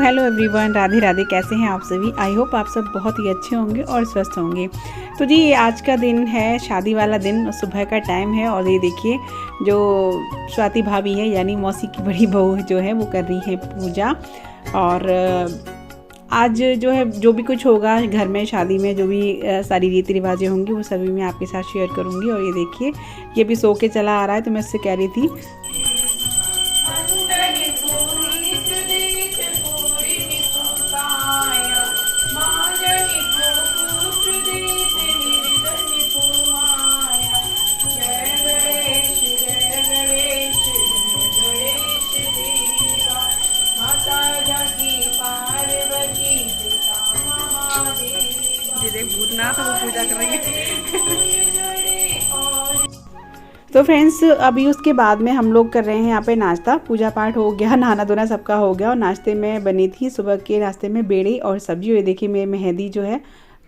Hello everyone, Radhe Radhe. कैसे हैं आप सभी? आई होप आप सब बहुत ही अच्छे होंगे और स्वस्थ होंगे। तो जी आज का दिन है शादी वाला दिन, सुबह का टाइम है और ये देखिए जो स्वाति भाभी है यानी मौसी की बड़ी बहू जो है वो कर रही है पूजा। और आज जो है जो भी कुछ होगा घर में शादी में, जो भी सारी रीति रिवाजें होंगी वो सभी मैं आपके साथ शेयर करूँगी। और ये देखिए ये भी सो के चला आ रहा है, तो मैं उससे कह रही थी भूतनाथ वो पूजा करेंगे। तो फ्रेंड्स अभी उसके बाद में हम लोग कर रहे हैं यहाँ पे नाश्ता। पूजा पाठ हो गया, नहाना धोना सबका हो गया और नाश्ते में बनी थी सुबह के नाश्ते में बेड़ी और सब्जी। ये देखिए मेरी मेहंदी जो है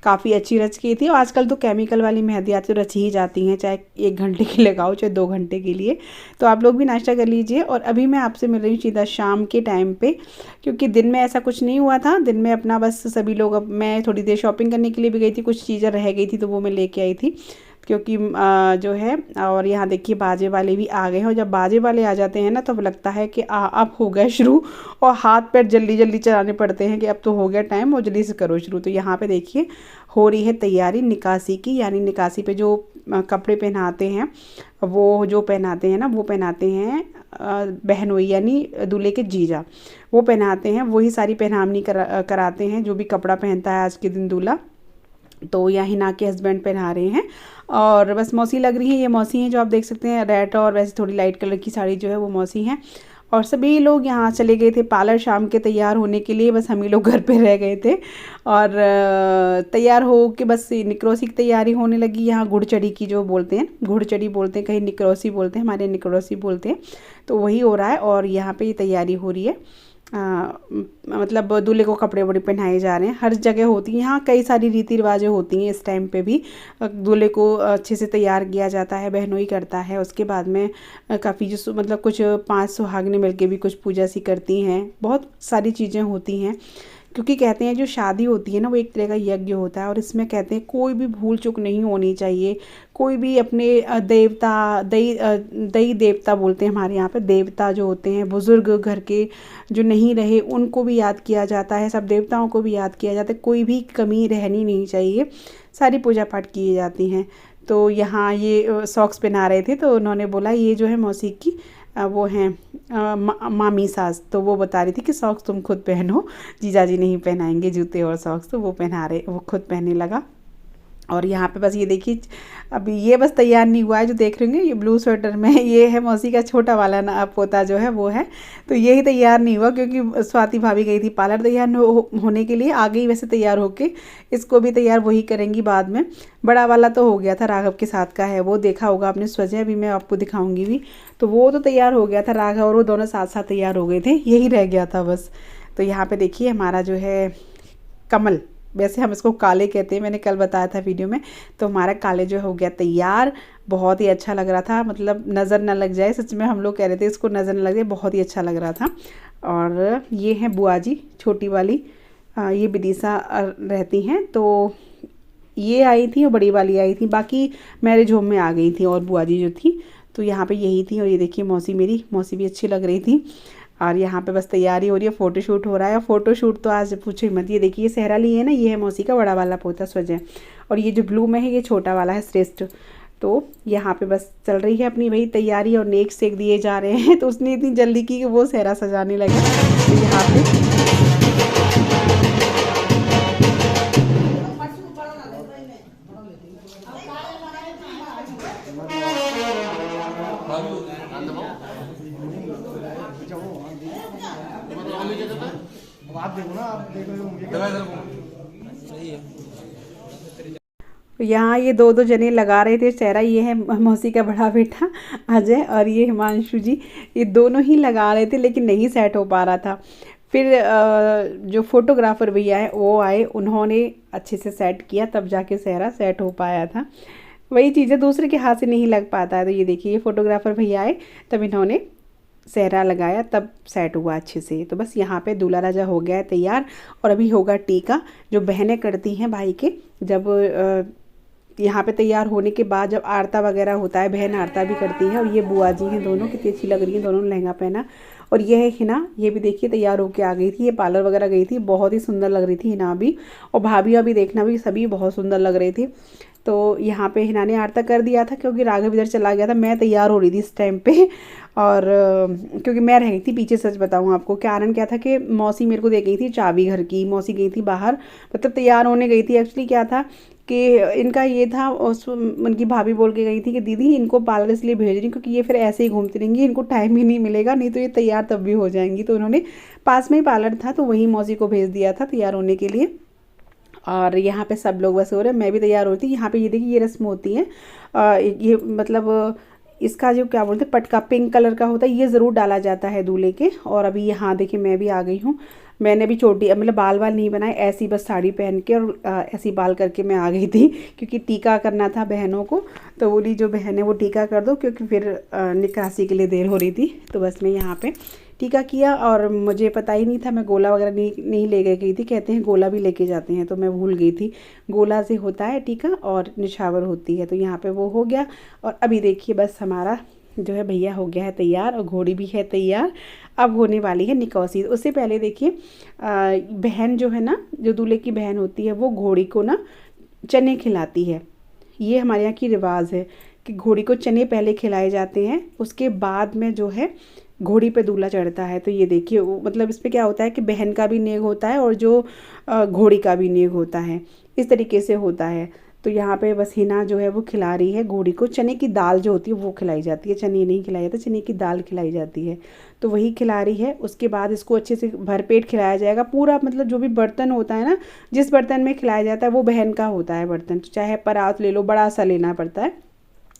काफ़ी अच्छी रच की थी। और आजकल तो केमिकल वाली मेहंदी आती तो रची ही जाती हैं, चाहे 1 घंटे की लगाओ चाहे 2 घंटे के लिए। तो आप लोग भी नाश्ता कर लीजिए। और अभी मैं आपसे मिल रही हूँ सीधा शाम के टाइम पे, क्योंकि दिन में ऐसा कुछ नहीं हुआ था। दिन में अपना बस सभी लोग, अब मैं थोड़ी देर शॉपिंग करने के लिए भी गई थी, कुछ चीज़ें रह गई थी तो वो मैं लेके आई थी क्योंकि जो है। और यहाँ देखिए बाजे वाले भी आ गए हैं और जब बाजे वाले आ जाते हैं ना तो लगता है कि अब हो गया शुरू और हाथ पैर जल्दी जल्दी चलाने पड़ते हैं कि अब तो हो गया टाइम और जल्दी से करो शुरू। तो यहाँ पे देखिए हो रही है तैयारी निकासी की, यानी निकासी पे जो कपड़े पहनाते हैं वो जो पहनाते हैं ना वो पहनाते हैं बहनोई यानी दूल्हे के जीजा, वो पहनाते हैं। वही सारी पहनावनी कराते हैं जो भी कपड़ा पहनता है आज के दिन दूल्हा। तो यहाँ हिना के हस्बैंड पहना रहे हैं और बस मौसी लग रही है। ये मौसी हैं जो आप देख सकते हैं, रेड और वैसे थोड़ी लाइट कलर की साड़ी जो है वो मौसी हैं। और सभी लोग यहाँ चले गए थे पार्लर शाम के तैयार होने के लिए, बस हम ही लोग घर पे रह गए थे। और तैयार हो के बस निकरोसी की तैयारी होने लगी। यहाँ गुड़चड़ी की जो बोलते हैं, गुड़चड़ी बोलते हैं, कहीं निकरोसी बोलते हैं, हमारे निकरोसी बोलते हैं। तो वही हो रहा है और यहाँ पे ये तैयारी हो रही है। मतलब दूल्हे को कपड़े वपड़े पहनाए जा रहे हैं, हर जगह होती है। यहाँ कई सारी रीति रिवाजें होती हैं। इस टाइम पे भी दूल्हे को अच्छे से तैयार किया जाता है, बहनोई करता है। उसके बाद में काफ़ी जो मतलब कुछ 5 सुहागनें मिलके भी कुछ पूजा सी करती हैं। बहुत सारी चीज़ें होती हैं क्योंकि कहते हैं जो शादी होती है ना वो एक तरह का यज्ञ होता है और इसमें कहते हैं कोई भी भूल चूक नहीं होनी चाहिए। कोई भी अपने देवता दई देवता बोलते हैं हमारे यहाँ पे, देवता जो होते हैं बुज़ुर्ग घर के जो नहीं रहे उनको भी याद किया जाता है, सब देवताओं को भी याद किया जाता है। कोई भी कमी रहनी नहीं चाहिए, सारी पूजा पाठ की जाती हैं। तो यहाँ ये सॉक्स पहना रहे थे तो उन्होंने बोला ये जो है मौसी की वो हैं मामी सास, तो वो बता रही थी कि सॉक्स तुम खुद पहनो, जीजाजी नहीं पहनाएंगे जूते और सॉक्स। तो वो पहना रहे, वो खुद पहनने लगा। और यहाँ पे बस ये देखिए अभी ये बस तैयार नहीं हुआ है जो देख रहे होंगे ये ब्लू स्वेटर में, ये है मौसी का छोटा वाला ना पोता जो है वो है। तो यही तैयार नहीं हुआ क्योंकि स्वाति भाभी गई थी पार्लर तैयार होने के लिए, आ गई वैसे तैयार होके। इसको भी तैयार वही करेंगी बाद में। बड़ा वाला तो हो गया था, राघव के साथ का है, वो देखा होगा आपने स्वजह, भी मैं आपको दिखाऊंगी भी। तो वो तो तैयार हो गया था, राघव और वो दोनों साथ साथ तैयार हो गए थे, यही रह गया था बस। तो यहाँ पे देखिए हमारा जो है कमल, वैसे हम इसको काले कहते हैं, मैंने कल बताया था वीडियो में। तो हमारा काले जो हो गया तैयार, बहुत ही अच्छा लग रहा था, मतलब नज़र ना लग जाए, सच में हम लोग कह रहे थे इसको नज़र ना लग जाए, बहुत ही अच्छा लग रहा था। और ये हैं बुआ जी छोटी वाली, ये विदिशा रहती हैं, तो ये आई थी और बड़ी वाली आई थी, बाकी मैरिज होम में आ गई थी और बुआ जी जो थी तो यहाँ पे यही थी। और ये देखिए मौसी, मेरी मौसी भी अच्छी लग रही थी। और यहाँ पे बस तैयारी हो रही है, फ़ोटोशूट हो रहा है। और फ़ोटोशूट तो आज पूछो ही मत। ये देखिए ये सेहरा ली है ना, ये है मौसी का बड़ा वाला पोता स्वजय, और ये जो ब्लू में है ये छोटा वाला है श्रेष्ठ। तो यहाँ पे बस चल रही है अपनी वही तैयारी और नेक सेक दिए जा रहे हैं। तो उसने इतनी जल्दी की कि वो सेहरा सजाने लगे। तो यहाँ पे यहाँ ये दो जने लगा रहे थे चेहरा। ये है मौसी का बड़ा बेटा अजय और ये हिमांशु जी, ये दोनों ही लगा रहे थे लेकिन नहीं सेट हो पा रहा था। फिर जो फोटोग्राफर भैया है वो आए, उन्होंने अच्छे से सेट किया तब जाके चेहरा सेट हो पाया था। वही चीज़ें दूसरे के हाथ से नहीं लग पाता है। तो ये देखिए ये फोटोग्राफर भैया आए तब इन्होंने सेहरा लगाया तब सेट हुआ अच्छे से। तो बस यहाँ पे दूल्हा राजा हो गया है तैयार और अभी होगा टीका जो बहनें करती हैं भाई के। जब यहाँ पे तैयार होने के बाद जब आरता वगैरह होता है, बहन आरता भी करती है। और ये बुआ जी हैं दोनों, कितनी अच्छी लग रही हैं, दोनों ने लहंगा पहना। और ये है हिना, ये भी देखिए तैयार होके आ गई थी, ये पार्लर वगैरह गई थी, बहुत ही सुंदर लग रही थी हिना भी। और भाभी भी देखना भी सभी बहुत सुंदर लग रही थी। तो यहाँ पे हिना ने आरता कर दिया था क्योंकि राघव इधर चला गया था, मैं तैयार हो रही थी इस टाइम पे। और क्योंकि मैं रह गई थी पीछे, सच बताऊँ आपको कारण क्या था कि मौसी मेरे को दे गई थी चाबी घर की, मौसी गई थी बाहर, मतलब तैयार होने गई थी। एक्चुअली क्या था कि इनका ये था, उस उनकी भाभी बोल के गई थी कि दीदी इनको पार्लर इसलिए भेज रही क्योंकि ये फिर ऐसे ही घूमती रहेंगी, इनको टाइम ही नहीं मिलेगा, नहीं तो ये तैयार तब भी हो जाएंगी। तो उन्होंने, पास में ही पार्लर था तो वहीं मौसी को भेज दिया था तैयार होने के लिए। और यहाँ पे सब लोग बस हो रहे हैं, मैं भी तैयार हो रही थी। यहाँ पे ये देखिए ये रस्म होती है, ये मतलब इसका जो क्या बोलते हैं पटका पिंक कलर का होता है, ये ज़रूर डाला जाता है दूल्हे के। और अभी यहाँ देखिए मैं भी आ गई हूँ, मैंने भी छोटी मतलब बाल नहीं बनाए, ऐसी बस साड़ी पहन के और ऐसी बाल करके मैं आ गई थी क्योंकि टीका करना था बहनों को। तो बोली जो बहन है वो टीका कर दो क्योंकि फिर निकासी के लिए देर हो रही थी। तो बस मैं यहाँ पे टीका किया और मुझे पता ही नहीं था, मैं गोला वगैरह नहीं ले गई थी, कहते हैं गोला भी लेके जाते हैं, तो मैं भूल गई थी। गोला से होता है टीका और निछावर होती है, तो यहाँ पे वो हो गया। और अभी देखिए बस हमारा जो है भैया हो गया है तैयार और घोड़ी भी है तैयार। अब होने वाली है निकौसी। उससे पहले देखिए बहन जो है ना, जो दूल्हे की बहन होती है वो घोड़ी को ना चने खिलाती है। ये हमारे यहाँ की रिवाज है कि घोड़ी को चने पहले खिलाए जाते हैं, उसके बाद में जो है घोड़ी पे दूल्हा चढ़ता है। तो ये देखिए मतलब इस पर क्या होता है कि बहन का भी नेग होता है और जो घोड़ी का भी नेग होता है, इस तरीके से होता है। तो यहाँ पे बस हिना जो है वो खिला रही है घोड़ी को चने की दाल जो होती है वो खिलाई जाती है, चने नहीं खिलाई जाता, चने की दाल खिलाई जाती है, तो वही खिला रही है। उसके बाद इसको अच्छे से भरपेट खिलाया जाएगा पूरा, मतलब जो भी बर्तन होता है ना, जिस बर्तन में खिलाया जाता है वो बहन का होता है बर्तन, तो चाहे परात ले लो, बड़ा सा लेना पड़ता है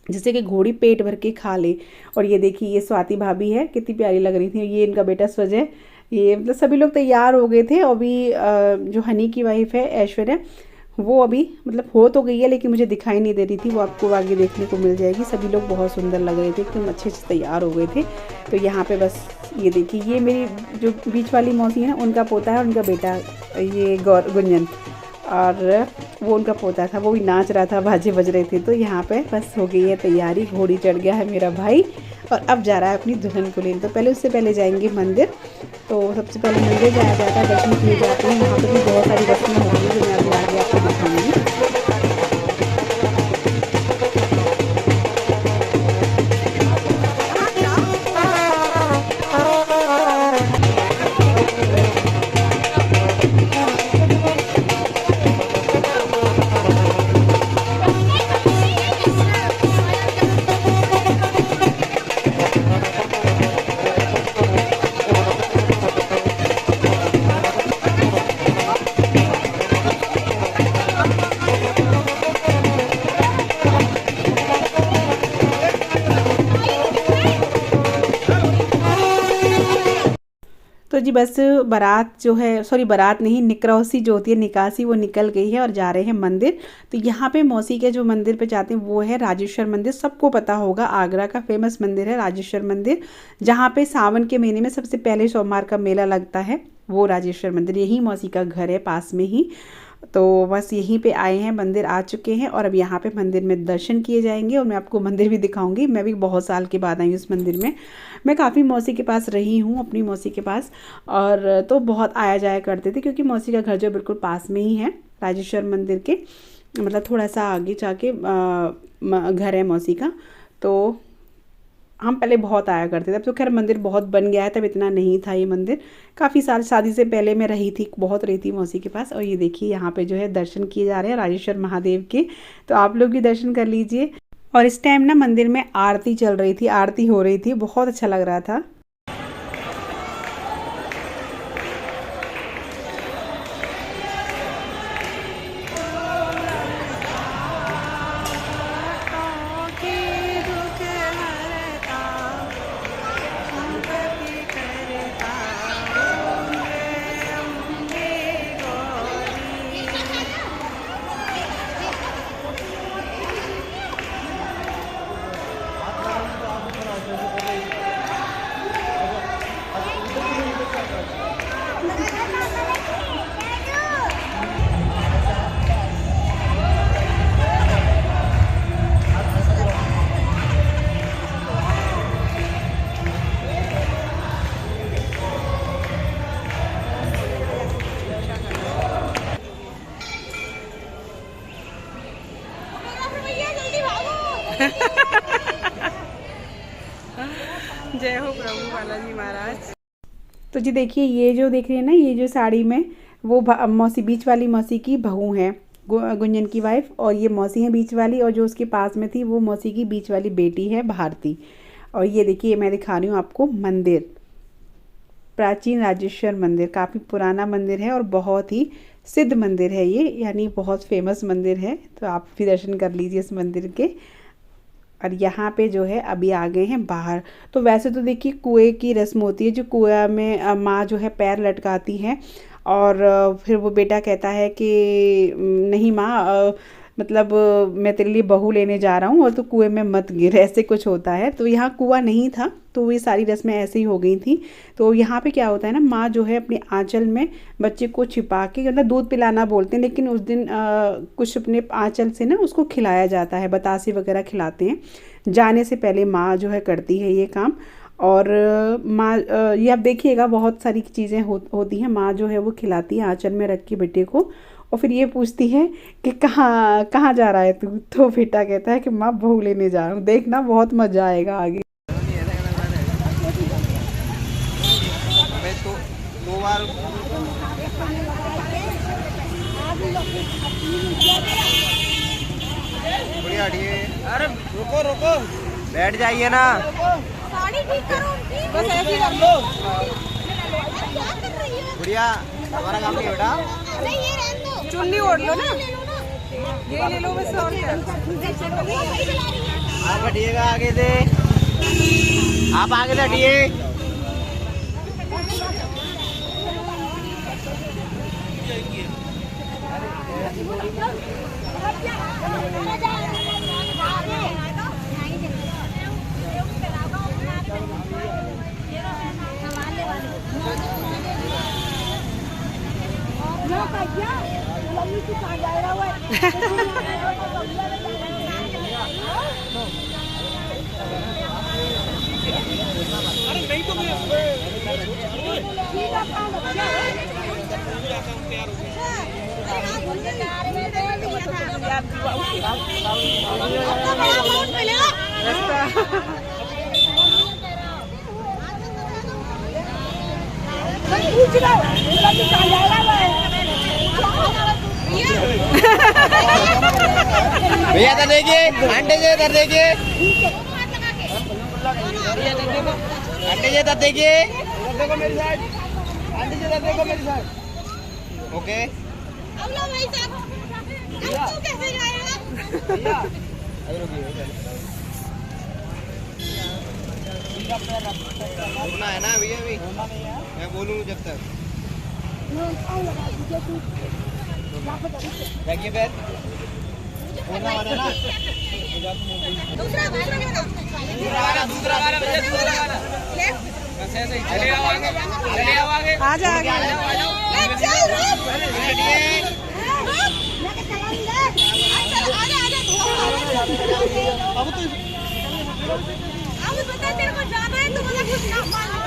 जिससे कि घोड़ी पेट भर के खा ले। और ये देखिए ये स्वाति भाभी है, कितनी प्यारी लग रही थी, ये इनका बेटा स्वजय। ये मतलब सभी लोग तैयार हो गए थे। अभी जो हनी की वाइफ है ऐश्वर्या, वो अभी मतलब हो तो गई है लेकिन मुझे दिखाई नहीं दे रही थी, वो आपको आगे देखने को मिल जाएगी। सभी लोग बहुत सुंदर लग रहे थे, एकदम अच्छे से तैयार हो गए थे। तो यहाँ पे बस ये देखिए ये मेरी जो बीच वाली मौसी है ना, उनका पोता है, उनका बेटा ये गुंजन, और वो उनका पोता था, वो भी नाच रहा था, बाजे बज रहे थे। तो यहाँ पे बस हो गई है तैयारी, घोड़ी चढ़ गया है मेरा भाई और अब जा रहा है अपनी दुल्हन को लेने। तो पहले उससे पहले जाएंगे मंदिर, तो सबसे पहले मंदिर जाया जाता है, दर्शन किए जाते हैं। वहाँ पर भी बहुत सारी रस्में होती हैं जो मैं अभी आगे आपको दिखाऊंगी। तो जी बस बारात जो है, सॉरी बारात नहीं, निकरौसी जो होती है, निकासी, वो निकल गई है और जा रहे हैं मंदिर। तो यहाँ पे मौसी के जो मंदिर पे जाते हैं वो है राजेश्वर मंदिर, सबको पता होगा, आगरा का फेमस मंदिर है राजेश्वर मंदिर, जहाँ पे सावन के महीने में सबसे पहले सोमवार का मेला लगता है, वो राजेश्वर मंदिर, यही मौसी का घर है पास में ही। तो बस यहीं पे आए हैं, मंदिर आ चुके हैं और अब यहाँ पे मंदिर में दर्शन किए जाएंगे और मैं आपको मंदिर भी दिखाऊंगी। मैं भी बहुत साल के बाद आई हूँ इस मंदिर में, मैं काफ़ी मौसी के पास रही हूँ, अपनी मौसी के पास, और तो बहुत आया जाया करते थे क्योंकि मौसी का घर जो बिल्कुल पास में ही है राजेश्वर मंदिर के, मतलब थोड़ा सा आगे जाके घर है मौसी का। तो हम पहले बहुत आया करते थे, अब तो खैर मंदिर बहुत बन गया है, तब इतना नहीं था ये मंदिर। काफ़ी साल शादी से पहले मैं रही थी, बहुत रही थी मौसी के पास। और ये देखिए यहाँ पे जो है दर्शन किए जा रहे हैं राजेश्वर महादेव के, तो आप लोग भी दर्शन कर लीजिए। और इस टाइम ना मंदिर में आरती चल रही थी, आरती हो रही थी, बहुत अच्छा लग रहा था। प्रभु बालाजी महाराज। तो जी देखिए, ये जो देख रही है ना, ये जो साड़ी में वो मौसी, बीच वाली मौसी की बहू है, गुंजन की वाइफ, और ये मौसी है बीच वाली, और जो उसके पास में थी वो मौसी की बीच वाली बेटी है भारती। और ये देखिए, मैं दिखा रही हूँ आपको मंदिर, प्राचीन राजेश्वर मंदिर, काफ़ी पुराना मंदिर है और बहुत ही सिद्ध मंदिर है ये, यानी बहुत फेमस मंदिर है। तो आप भी दर्शन कर लीजिए इस मंदिर के। और यहाँ पे जो है अभी आ गए हैं बाहर। तो वैसे तो देखिए कुएं की रस्म होती है, जो कुएं में माँ जो है पैर लटकाती है, और फिर वो बेटा कहता है कि नहीं माँ, मतलब मैं तेरे लिए बहू लेने जा रहा हूँ और तू कुएं में मत गिर, ऐसे कुछ होता है। तो यहाँ कुआं नहीं था, तो ये सारी रस्में ऐसे ही हो गई थी। तो यहाँ पे क्या होता है ना, माँ जो है अपने आंचल में बच्चे को छिपा के, मतलब दूध पिलाना बोलते हैं, लेकिन उस दिन कुछ अपने आंचल से ना उसको खिलाया जाता है, बतासे वगैरह खिलाते हैं। जाने से पहले माँ जो है करती है ये काम। और माँ, ये आप देखिएगा बहुत सारी चीज़ें होती हैं। माँ जो है वो खिलाती है आंचल में रख के बेटे को, और फिर ये पूछती है कि कहाँ कहाँ जा रहा है तू। तो बेटा कहता है कि माँ बहू लेने जा रहा हूँ। देखना बहुत मज़ा आएगा आगे। तो 2 बार बढ़िया हटिए। अरे रुको रुको, बैठ जाइए ना। साड़ी ठीक करो उनकी, बस ऐसे ही कर लो। क्या कर रही है बढ़िया, हमारा काम नहीं है बेटा। नहीं ये रहने दो, चुन्नी ओढ़ लो ना, ये ले लो बस। और क्या, आप हटिएगा आगे से, आप आगे से हटिए। भैया इधर देखिए, आंटे जी इधर देखिए, आंटे जी इधर देखिए, देखो मेरी साइड, आंटी जी इधर देखो मेरी साइड। ओके, अब लो भाई साहब, अब तू कैसे जाएगा? भैया इधर रुकिए, रुकना है ना भैया, अभी मैं बोलूँ जब तक। देखिए पैर होना वाला ना, दूसरा दूसरा वाला भैया, दूसरा वाला बस ऐसे ही चले आओ आगे, चले आओ आगे, आ जा आगे। चल अब तो अब बता तेरे को जाना है तो मुझे कुछ ना मालूम।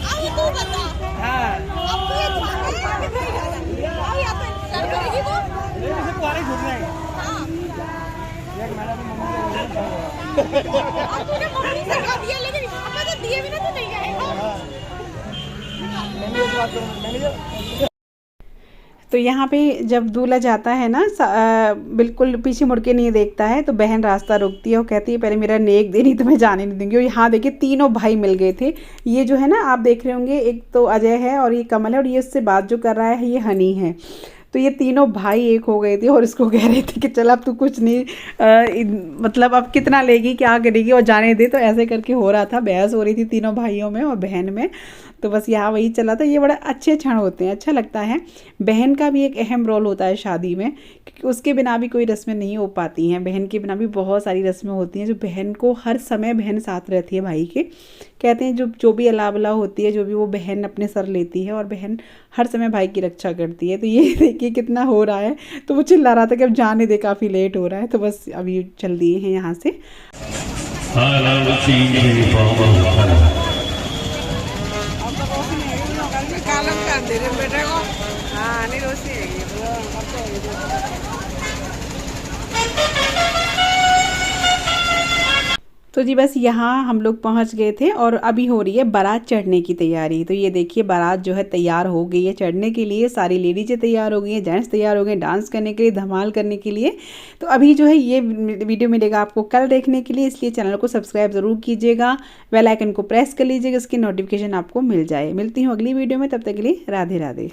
अब तू बता, अब तू ये जाना है कि नहीं जाना? अब या तो चल करेगी वो, हाँ। अब तूने मम्मी से कह दिया, लेकिन यहाँ पे तो दिए बिना तो नहीं जाएगा। तो यहाँ पे जब दूल्हा जाता है ना, बिल्कुल पीछे मुड़ के नहीं देखता है, तो बहन रास्ता रोकती है और कहती है पहले मेरा नेक दे, नहीं तो मैं जाने नहीं दूंगी। और यहाँ देखिए तीनों भाई मिल गए थे। ये जो है ना, आप देख रहे होंगे, एक तो अजय है और ये कमल है, और ये उससे बात जो कर रहा है ये हनी है। तो ये तीनों भाई एक हो गए थे और इसको कह रहे थे कि चल अब तू कुछ नहीं, मतलब अब कितना लेगी, क्या करेगी, और जाने दे। तो ऐसे करके हो रहा था, बहस हो रही थी तीनों भाइयों में और बहन में। तो बस यहाँ वही चला था। ये बड़ा अच्छे क्षण होते हैं, अच्छा लगता है। बहन का भी एक अहम रोल होता है शादी में, क्योंकि उसके बिना भी कोई रस्में नहीं हो पाती हैं। बहन के बिना भी बहुत सारी रस्में होती हैं, जो बहन को हर समय बहन साथ रहती है भाई के। कहते हैं जो भी अलावला होती है, जो भी वो बहन अपने सर लेती है, और बहन हर समय भाई की रक्षा करती है। तो ये देखिए कितना हो रहा है। तो वो चिल्ला रहा था कि अब जाने दे, काफ़ी लेट हो रहा है। तो बस अभी चल दिए हैं यहाँ से। कालम कर दे रहे बेटे को, हाँ नहीं रोसी तो जी बस यहाँ हम लोग पहुँच गए थे और अभी हो रही है बारात चढ़ने की तैयारी। तो ये देखिए बारात जो है तैयार हो गई है चढ़ने के लिए, सारी लेडीज़ें तैयार हो गई हैं, जेंट्स तैयार हो गए डांस करने के लिए, धमाल करने के लिए। तो अभी जो है ये वीडियो मिलेगा आपको कल देखने के लिए, इसलिए चैनल को सब्सक्राइब ज़रूर कीजिएगा, बेल आइकन को प्रेस कर लीजिएगा, इसकी नोटिफिकेशन आपको मिल जाए। मिलती हूँ अगली वीडियो में, तब तक के लिए राधे राधे।